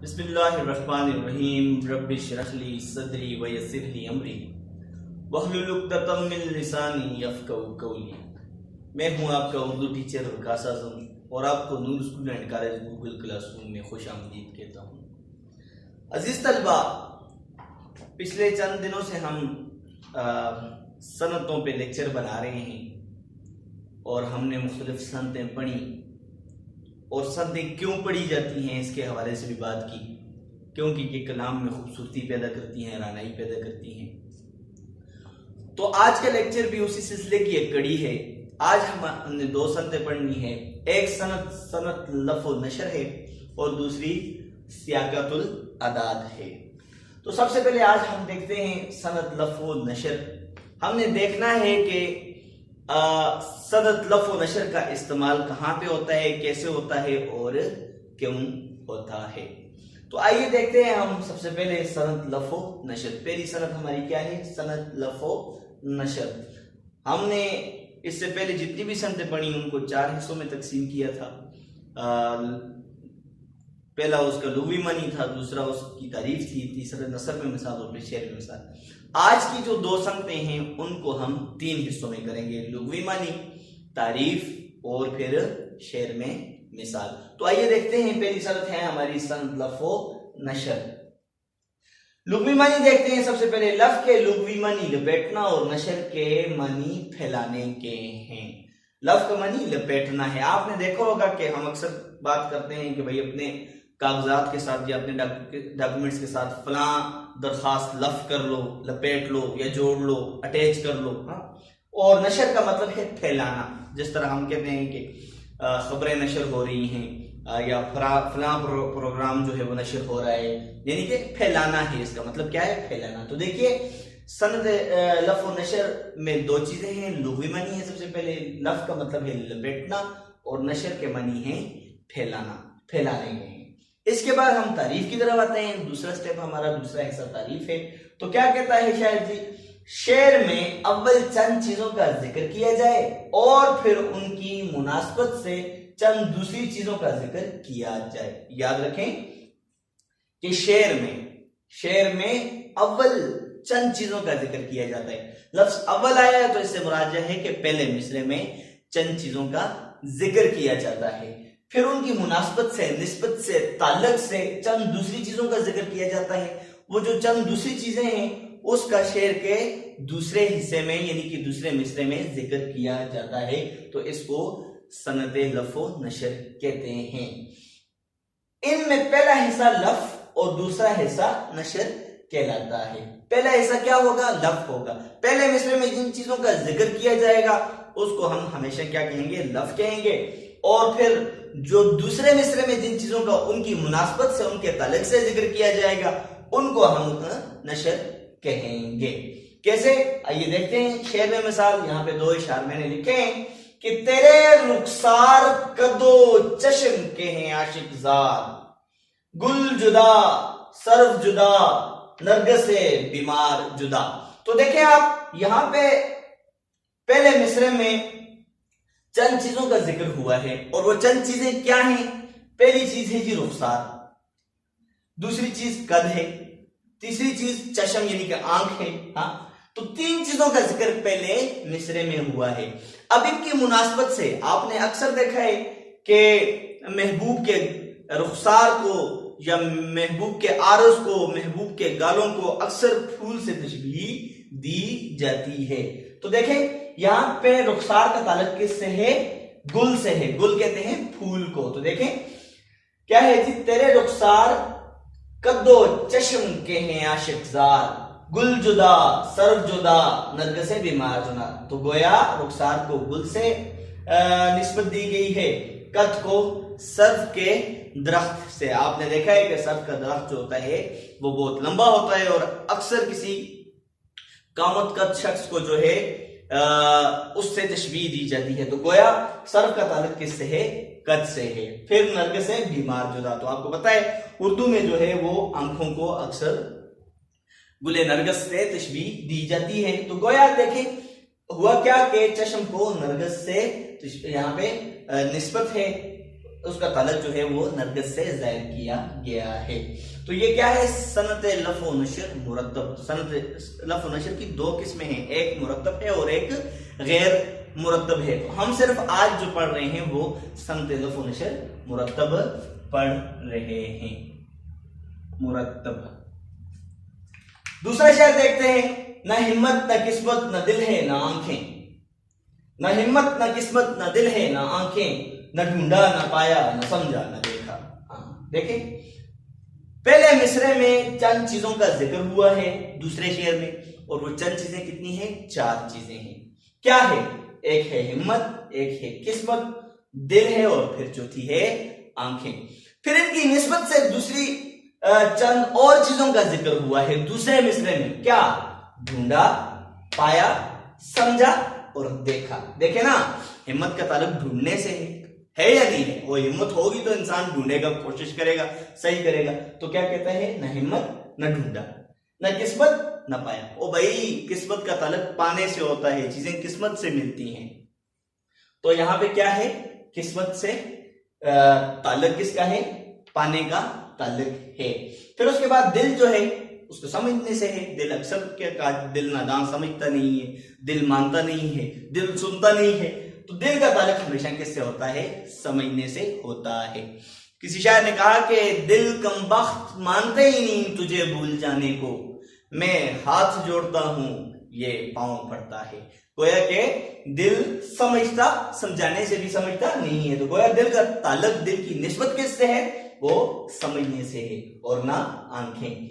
बिस्मिल्लाहिर्रहमानिर्रहीम रब्बि इश्रह ली सदरी व यस्सिर ली अमरी वहलुल उक़दतम मिन लिसानी यफ़क़हू क़ौली। मैं हूँ आपका उर्दू टीचर वकास आज़म और आपको Noor school and college Google classroom में खुश आमदीद कहता हूँ। अजीज़ तलबा, पिछले चंद दिनों से हम सनतों पे लेक्चर बना रहे हैं और हमने मुख्तलिफ सनतें पढ़ी और सनतें क्यों पढ़ी जाती हैं इसके हवाले से भी बात की, क्योंकि ये कलाम में खूबसूरती पैदा करती हैं, रानाई पैदा करती हैं। तो आज का लेक्चर भी उसी सिलसिले की एक कड़ी है। आज हमने दो सनतें पढ़नी है। एक सनत लफ़्ज़ नशर है और दूसरी सियाक़तुल अदाद है। तो सबसे पहले आज हम देखते हैं सनत लफ़्ज़ नशर। हमने देखना है कि सनत लफ़्ज़ नशर का इस्तेमाल कहाँ पे होता है, कैसे होता है और क्यों होता है। तो आइए देखते हैं हम सबसे पहले सनत लफ़्ज़ नशर। पहली सनत हमारी क्या है? सनत लफ़्ज़ नशर। हमने इससे पहले जितनी भी सनतें पढ़ी उनको 4 हिस्सों में तकसीम किया था। पहला उसका लुग़वी मानी था, दूसरा उसकी तारीफ थी, तीसरा नसब में मिसाल और फिर शेर में मिसाल। आज की जो दो सनतें हैं उनको हम 3 हिस्सों में करेंगे, लुग़वी मानी, तारीफ और फिर शेर में मिसाल। तो आइए देखते हैं। पहली सनत है हमारी सनत लफ़्ज़ नशर। लुग़वी मानी देखते हैं। सबसे पहले लफ्ज़ के लुग़वी मानी लपेटना और नशर के मानी फैलाने के हैं। लफ्ज़ का मानी लपेटना है। आपने देखा होगा कि हम अक्सर बात करते हैं कि भाई अपने कागजात के साथ या अपने डॉक्यूमेंट्स के साथ फलां दरखास्त लफ्ज़ कर लो, लपेट लो या जोड़ लो, अटैच कर लो। हाँ, और नशर का मतलब है फैलाना। जिस तरह हम कहते हैं कि खबरें नशर हो रही हैं या फलां प्रोग्राम जो है वो नशर हो रहा है, यानी कि फैलाना है। इसका मतलब क्या है? फैलाना। तो देखिए, सनद लफ़्ज़ नशर में 2 चीजें हैं। लुग़वी मानी है सबसे पहले, लफ्ज़ का मतलब है लपेटना और नशर के मानी है फैलाना, फैलाने के हैं। इसके बाद हम तारीफ की तरफ आते हैं। दूसरा स्टेप हमारा, दूसरा हिस्सा तारीफ है। तो क्या कहता है शायर जी? शेर में अव्वल चंद चीजों का जिक्र किया जाए और फिर उनकी मुनासबत से चंद दूसरी चीजों का जिक्र किया जाए। याद रखें कि शेर में अव्वल चंद चीजों का जिक्र किया जाता है। लफ्ज़ अव्वल आया है तो इससे मुराद है कि पहले मिसरे में चंद चीजों का जिक्र किया जाता है, फिर उनकी मुनासबत से, निस्बत से, ताल्लुक से चंद दूसरी चीजों का जिक्र किया जाता है। वो जो चंद दूसरी चीजें हैं उसका शेर के दूसरे हिस्से में यानी कि दूसरे मिसरे में जिक्र किया जाता है। तो इसको सनद लफ़्ज़ नशर कहते हैं। इनमें पहला हिस्सा लफ्ज़ और दूसरा हिस्सा नशर कहलाता है। पहला हिस्सा क्या होगा? लफ्ज़ होगा। पहले मिसरे में जिन चीजों का जिक्र किया जाएगा उसको हम हमेशा क्या कहेंगे? लफ्ज़ कहेंगे। और फिर जो दूसरे मिसरे में जिन चीजों का उनकी मुनासबत से, उनके ताल्लुक से जिक्र किया जाएगा उनको हम नशर कहेंगे। कैसे? आइए देखते हैं। शेर में मिसाल यहाँ पे 2 इशार मैंने लिखे हैं कि तेरे रुखसार कदो चश्म के हैं आशिक जार, गुल जुदा सर्व जुदा नरगिसे बीमार जुदा। तो देखें आप, यहां पे पहले मिसरे में चंद चीजों का जिक्र हुआ है और वो चंद चीजें क्या हैं? पहली चीज है जी रुखसार, दूसरी चीज कद है, तीसरी चीज चश्म यानी कि आंख है। हाँ, तो 3 चीजों का जिक्र पहले मिसरे में हुआ है। अब इनकी मुनासबत से आपने अक्सर देखा है कि महबूब के रुखसार को या महबूब के आरज को, महबूब के गालों को अक्सर फूल से तशबीह दी जाती है। तो देखें यहां पे रुखसार का ताल्लुक किससे है? गुल से है। गुल कहते हैं फूल को। तो देखें क्या है जी? तेरे रुखसार कद्दो चश्म के हैं आशिक जार, गुल जुदा सर्व जुदा नरगिसे बीमार जुदा। तो गोया रुखसार को गुल से निस्बत दी गई है, कद को सर्फ के दरख्त से। आपने देखा है कि सर्फ का दरख्त जो होता है वो बहुत लंबा होता है और अक्सर किसी कामत कद शख्स को जो है उससे तशबीह दी जाती है। तो गोया सर्फ का ताल्लुक किससे है? कद से है। फिर नरगिसे बीमार जुदा। तो आपको पता है उर्दू में जो है वो आंखों को अक्सर गुले नरगिस से तशबीह दी जाती है। तो गोया देखें हुआ क्या कि चश्म को नरगिस से यहाँ पे निस्बत है उसका ताल्लुक जो है वो नरगिस से जाहिर किया गया है। तो ये क्या है, सनत लफ़ व नशर मुरत्तब। सनत लफ़ व नशर की दो किस्में हैं, एक मुरत्तब है और एक गैर मुरत्तब है। हम सिर्फ आज जो पढ़ रहे हैं वो सनत लफ़ व नशर मुरत्तब पढ़ रहे हैं, मुरत्तब। दूसरा शेर देखते हैं, न हिम्मत न किस्मत न दिल है न आंखें, न हिम्मत न किस्मत न दिल है न आंखें, न ढूंढा न पाया न समझा न देखा। देखें, पहले मिसरे में चंद चीजों का जिक्र हुआ है, दूसरे शेर में, और वो चंद चीजें कितनी हैं, 4 चीजें हैं। क्या है, एक है हिम्मत, एक है किस्मत, दिल है और फिर चौथी है आंखें। फिर इनकी निस्बत से दूसरी चंद और चीजों का जिक्र हुआ है दूसरे मिसरे में। क्या, ढूंढा, पाया, समझा और देखा। देखे ना, हिम्मत का ताल्लुक ढूंढने से है या नहीं है? वो हिम्मत होगी तो इंसान ढूंढेगा, कोशिश करेगा, सही करेगा। तो क्या कहता है, न हिम्मत न ढूंढा, न किस्मत न पाया। ओ भाई, किस्मत का ताल्लुक पाने से होता है, चीजें किस्मत से मिलती हैं। तो यहां पे क्या है, किस्मत से ताल्लुक किसका है, पाने का ताल्लुक है। फिर उसके बाद दिल जो है उसको समझने से है। दिल अक्सर क्या, दिल नादान समझता नहीं है, दिल मानता नहीं है, दिल सुनता नहीं है। तो दिल का ताल्लुक हमेशा किससे होता है, समझने से होता है। किसी शायर ने कहा कि दिल कमबख्त मानते ही नहीं तुझे भूल जाने को, मैं हाथ जोड़ता हूं ये पांव पड़ता है। गोया के दिल समझता, समझाने से भी समझता नहीं है। तो गोया दिल का ताल्लुक, दिल की निस्बत किससे है, वो समझने से है, और ना आंखें।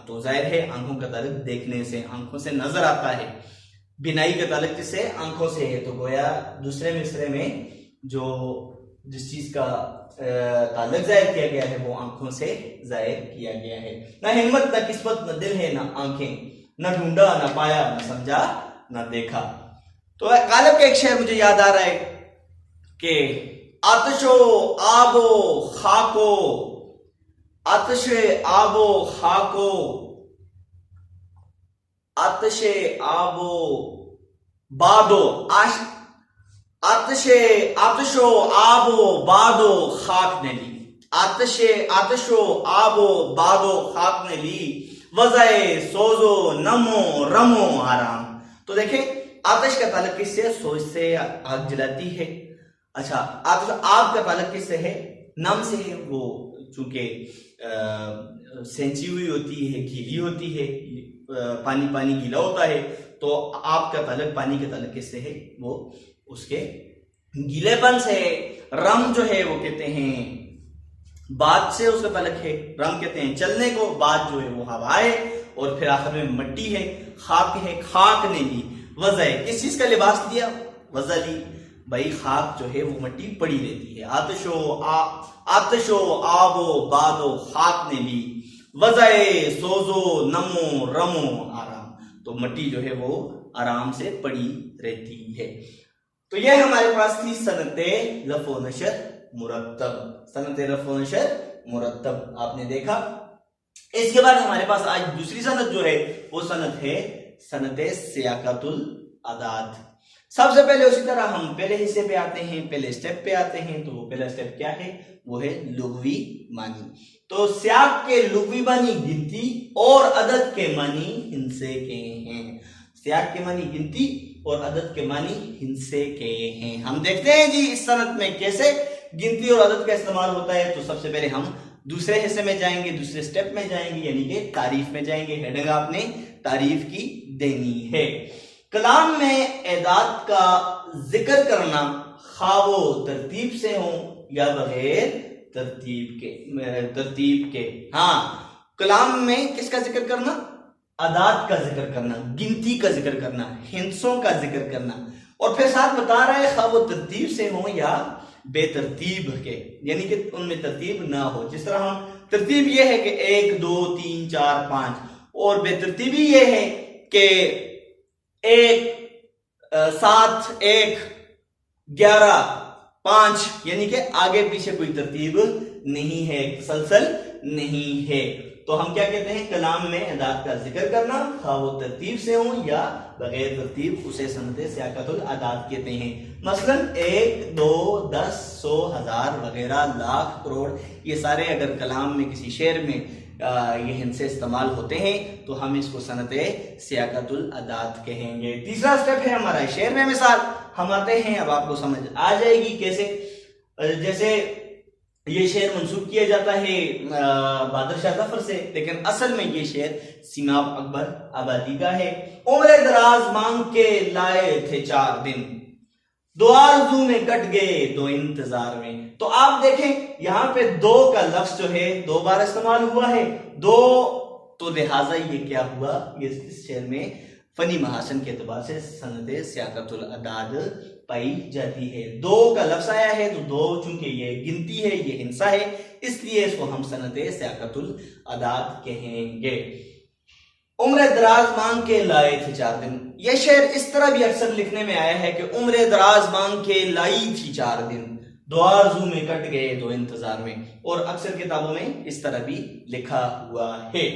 तो जाहिर है आंखों का ताल्लुक देखने से, आंखों से नजर आता है। बिनाई का ताल्लुक किससे, आंखों से है। तो गोया दूसरे मिसरे में जो जिस चीज का ताल्लुक जाहिर किया गया है वो आंखों से जाहिर किया गया है। न हिम्मत न किस्मत न दिल है न आंखें, न ढूंढा न पाया न समझा न देखा। तो गालिब का एक शेर मुझे याद आ रहा है कि आतिशो आबो खाको, आतिशे आबो खाको, आतिशे आबो बादो, आतिशे आतिशो आबो बादो खाक ने ली, आतिशो आबो बादो खाक ने ली, वज़ाए सोजो नमो रमो आराम। तो देखें, आतिश का ताल्लुक किससे, सोच से, आग जलाती है। अच्छा, आतिश आग का ताल्लुक किससे है, नम से है। वो चूंकि सेंची हुई होती है, गीली होती है, पानी पानी गीला होता है, तो आग का ताल्लुक पानी के ताल्लुक किससे है, वो उसके गीलेपन से। रम जो है वो कहते हैं बात से उसका ताल्लुक है, रम कहते हैं चलने को, बात जो है वो हवा है, और फिर आखिर में मिट्टी है, खाक है, खाक ने ली। वज़ा है, किस चीज का लिबास दिया, वज़ा ली। भाई खाक जो है वो मिट्टी पड़ी रहती है। आतिशो आबो बादो खाक ने ली, वज़ाए सोजो नमो रमो आराम। तो मिट्टी जो है वो आराम से पड़ी रहती है। तो यह हमारे पास थी सनते लफ़ व नशर मुरत्तब, सनते लफ़ व नशर मुरत्तब आपने देखा। इसके बाद हमारे पास आज दूसरी सनत जो है वो सनत है सनते सियाकतुल अदाद। सबसे पहले उसी तरह हम पहले हिस्से पे आते हैं, पहले स्टेप पे आते हैं। तो वो पहला स्टेप क्या है, वो है लुग़वी मानी। तो सियाक के लुग़वी मानी गिनती और अदद के मानी हिंसे के हैं। सियाक के मानी गिनती और अदद के मानी हिंसे के हैं। हम देखते हैं जी इस सनत में कैसे गिनती और अदद का इस्तेमाल होता है। तो सबसे पहले हम दूसरे हिस्से में जाएंगे, दूसरे स्टेप में जाएंगे, यानी कि तारीफ में जाएंगे। हेडिंग आपने तारीफ की देनी है। कलाम में एदाद का जिक्र करना खावो तरतीब से हो या बगैर तरतीब के। हाँ, कलाम में किसका जिक्र करना, अदाद का जिक्र करना, गिनती का जिक्र करना, हिंसों का जिक्र करना, और फिर साथ बता रहा है खावो तरतीब से हो या बेतरतीब के, यानी कि उनमें तरतीब ना हो। जिस तरह हम तरतीब यह है कि 1 2 3 4 5, और बेतरतीबी यह है कि 1 7 1 11 5, यानी कि आगे पीछे कोई तरतीब नहीं है, तसलसल नहीं है। तो हम क्या कहते हैं, कलाम में अदात का जिक्र करना, खा वो तरतीब से हो या बगैर तरतीब, उसे सनदे सियाकतुल अदात कहते हैं। मसलन 1, 2, 10, 100, 1000 वगैरह, लाख, करोड़, ये सारे अगर कलाम में किसी शेर में ये हिंसे इस्तेमाल होते हैं तो हम इसको सनदे सियाकतुल अदात कहेंगे। तीसरा स्टेप है हमारा शेर में मिसाल। हम आते हैं, अब आपको समझ आ जाएगी कैसे। जैसे ये शेर मंसूब किया जाता है बहादुर शाह जफर से, लेकिन असल में ये शेर सीमाब अकबर आबादी का है। उम्र दराज मांग के लाए थे 4 दिन, 2 आरज़ू में कट गए 2 इंतजार में। तो आप देखें यहाँ पे 2 का लफ्ज जो है 2 बार इस्तेमाल हुआ है, 2, तो लिहाजा ये क्या हुआ, ये इस शेर में फनी महासन के एतबार से सनदे सियाकतुल अदाद पाई जाती है। 2 का लफ्ज आया है तो 2 चूंकि ये गिनती है, ये हिंसा है, इसलिए इसको हम सनदे सियाकतुल अदाद कहेंगे। उम्र दराज मांग के लाए थे 4 दिन, यह शेर इस तरह भी अक्सर लिखने में आया है कि उम्र दराज मांग के लाई थी 4 दिन, 2 आरज़ू में कट गए 2 इंतजार में, और अक्सर किताबों में इस तरह भी लिखा हुआ है।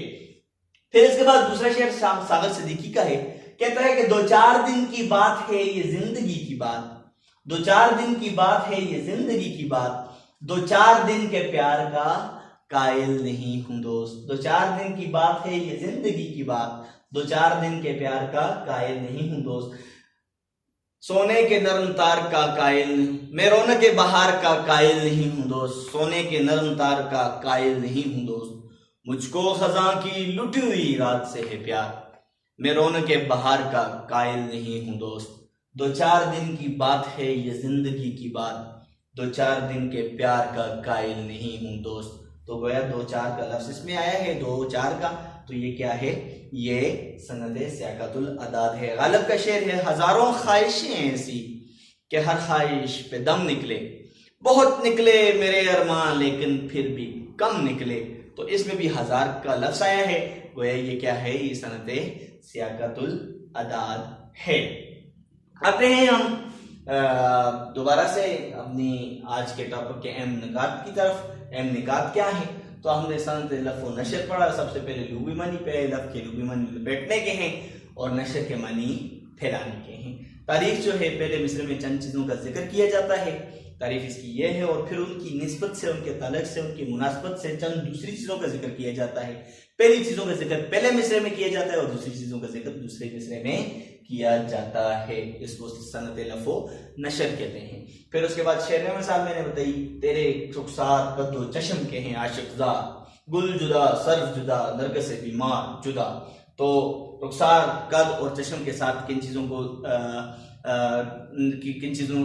फिर इसके बाद दूसरा शेर सागर सिद्दीकी का है, कहता है कि 2-4 दिन की बात है ये जिंदगी की बात, 2-4 दिन की बात है ये जिंदगी की बात, 2-4 दिन के प्यार का कायल नहीं हूं दोस्त, 2-4 दिन की बात है ये जिंदगी की बात, 2-4 दिन के प्यार का कायल नहीं हूं दोस्त, सोने के नरम तार का कायल, मैं रौनक बहार का कायल नहीं हूं दोस्त, सोने के नरम तार का कायल नहीं हूं दोस्त, मुझको खजा की लुटी हुई रात से है प्यार, मैं रौनक बहार का कायल नहीं हूं दोस्त, 2-4 दिन की बात है ये जिंदगी की बात, 2-4 दिन के प्यार का कायल नहीं हूं दोस्त। तो गोया 2-4 का लफ्ज इसमें आया है, 2-4 का, तो ये क्या है, ये सनदे सियाकतुल अदाद है। गालिब का शेर है, हजारों ख्वाहिशें ऐसी कि हर ख्वाहिश पे दम निकले, बहुत निकले मेरे अरमान लेकिन फिर भी कम निकले। तो इसमें भी 1000 का लफ्ज आया है, गोया ये क्या है, ये सनदे सियाकतुल अदाद है। आते हैं हम दोबारा से अपनी आज के टॉपिक के अहम निकात की तरफ। अहम निकात क्या है, तो हमने सनद लफ़ व नशर पढ़ा। सबसे पहले लुग़वी मानी पे, लफ़ के लुग़वी मानी लपेटने के हैं और नशर के मानी फैलाने के हैं। तारीफ जो है, पहले मिस्र में चंद चीज़ों का जिक्र किया जाता है, तारीफ इसकी यह है, और फिर उनकी निस्बत से, उनके ताल्लुक से, उनकी मुनासबत से चंद दूसरी चीज़ों का जिक्र किया जाता है। पहली चीज़ों का जिक्र पहले मिसरे में किया जाता है और दूसरी चीज़ों का जिक्र दूसरे मिसरे में किया जाता है। इसको सनद लफ़ो नशर कहते हैं। फिर उसके बाद शेर में मिसाल मैंने बताई, तेरे रुखसार कद्दो चश्म के हैं आशिक़ज़ा, गुल जुदा सर्फ जुदा नरग से बीमार जुदा। तो रुखसार, कद और चश्म के साथ किन चीज़ों को किन चीज़ों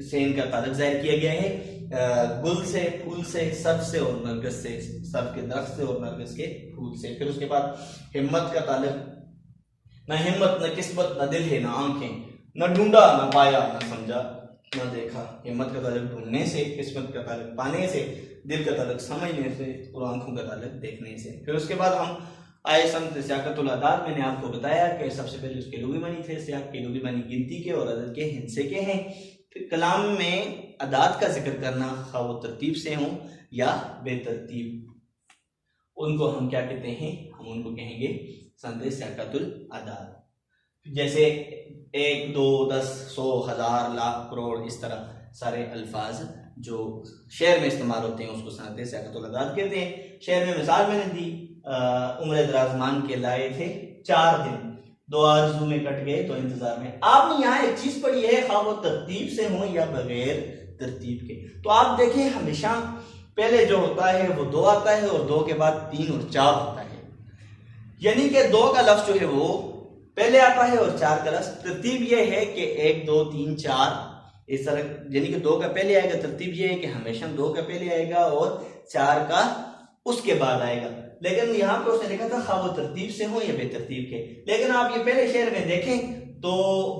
से इनका ताल्लुक ज़ाहिर किया गया है, गुल से, फूल से, सर्फ से और नरगिस से, सर्फ के दरख्त से और नरगिस के फूल से। फिर उसके बाद हिम्मत का ताल्लुक, न हिम्मत न किस्मत न दिल है न आंखें, न ढूंढा न पाया न समझा न देखा। हिम्मत का ताल्लुक ढूंढने से, किस्मत का ताल्लुक पाने से, दिल का ताल्लुक समझने से और आंखों का ताल्लुक देखने से। फिर उसके बाद हम आए सनद सियाकतुल अदाद। मैंने आपको बताया कि सबसे पहले उसके लुग़वी मानी थे, सियाक के लुग़वी मानी गिनती के और अदद के, हिंसे के हैं। फिर कलाम में अदाद का जिक्र करना, खा वो तरतीब से हों या बेतरतीब, उनको हम क्या कहते हैं, हम उनको कहेंगे सनद सियाकतुल अदाद। जैसे 1, 2, 10, 100, 1000, लाख, करोड़, इस तरह सारे अल्फाज जो शेर में इस्तेमाल होते हैं उसको सनद सियाकतुल अदाद कहते हैं। शेर में मिसाल मैंने दी, उम्र दराज मांग के लाए थे 4 दिन, 2 आरज़ू में कट गए 2 इंतजार में। आपने यहाँ एक चीज पढ़ी है, खा वो तरतीब से हो या बगैर तरतीब के। तो आप देखें हमेशा पहले जो होता है वो 2 आता है और 2 के बाद 3 और 4 होता है, यानी कि 2 का लफ्ज जो है वो पहले आता है और 4 का लफ्ज। तरतीब यह है कि 1, 2, 3, 4 इस तरह, यानी कि 2 का पहले आएगा। तरतीब यह है कि हमेशा 2 का पहले आएगा और 4 का उसके बाद आएगा। लेकिन यहाँ पे उसने लिखा था खा वो तरतीब से हो या बेतरतीब के, लेकिन आप ये पहले शेर में देखें तो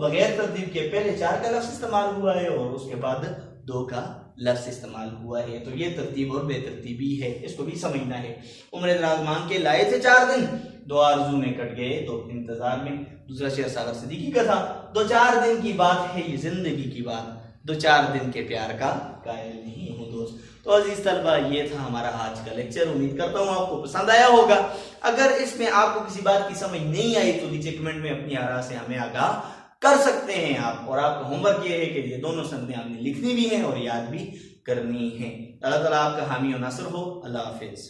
बगैर तरतीब के पहले 4 का लफ्ज इस्तेमाल हुआ है और उसके बाद 2 का लफ्ज इस्तेमाल हुआ है। तो ये तरतीब और बेतरतीबी है, इसको भी समझना है। उम्र दराज मांग के लाए थे 4 दिन, 2 आरज़ू में कट गए 2 इंतजार में। दूसरा शेर सागर सिद्दीकी का था, 2-4 दिन की बात है ये जिंदगी की बात, 2-4 दिन के प्यार का कायल नहीं हूं दोस्त। तो अजीज तलबा, ये था हमारा आज का लेक्चर। उम्मीद करता हूँ आपको पसंद आया होगा। अगर इसमें आपको किसी बात की समझ नहीं आई तो नीचे कमेंट में अपनी आरा से हमें आगाह कर सकते हैं आप। और आपका होमवर्क ये है कि ये दोनों संगतें आपने लिखनी भी है और याद भी करनी है। अल्लाह ताला आपका हामी और नासर हो। अल्लाह हाफिज।